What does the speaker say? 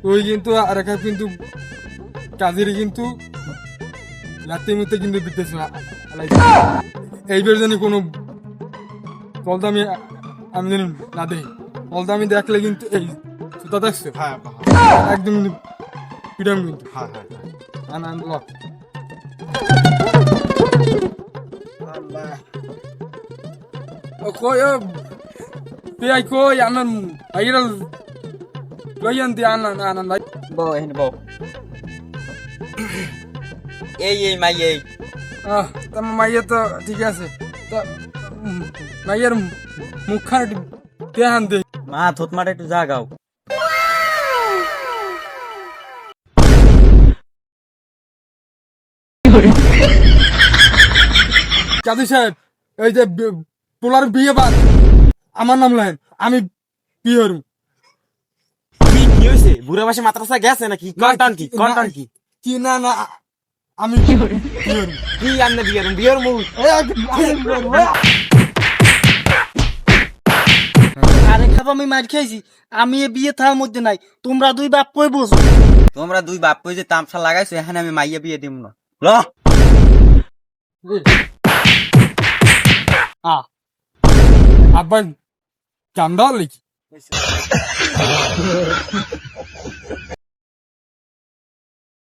ওই কিন্তু আর কিন্তু কাজের কিন্তু রাতের মধ্যে কিন্তু দিতেছে না এইবার জানি কোনো ফলটা আমি জানি না দেখি ফলটা আমি দেখলে কিন্তু এই সুতা দেখছো হ্যাঁ একদম কিন্তু পিটাম কিন্তু হ্যাঁ হ্যাঁ আনন্দ কই তুই কই আমার ভাইয়ের লই আনতে আনান ভাই বউ এখানে বউ এই মাই এই তোমার মাইয়া তো ঠিক আছে তা মাইয়ের মুখখান দেখান দে মা থুতমাটা একটু জাগাও কাজী সাহেব এই যে পোলার বিয়ে বাদ আমার নাম লাইন আমি বিয়ে হরু কি হয়েছে বুড়া মাসে মাদ্রাসা গেছে নাকি কন্টান কি কি না না আমি বিয়ে হরু কি আনলে বিয়ের মুখ আরে খাবা আমি মার খেয়েছি আমি এ বিয়ে থাকার মধ্যে নাই তোমরা দুই বাপ কই বসো তোমরা দুই বাপ কই যে তামসা লাগাইছো এখানে আমি মাইয়া বিয়ে দিব না ল আব্বা কান্দা লিখি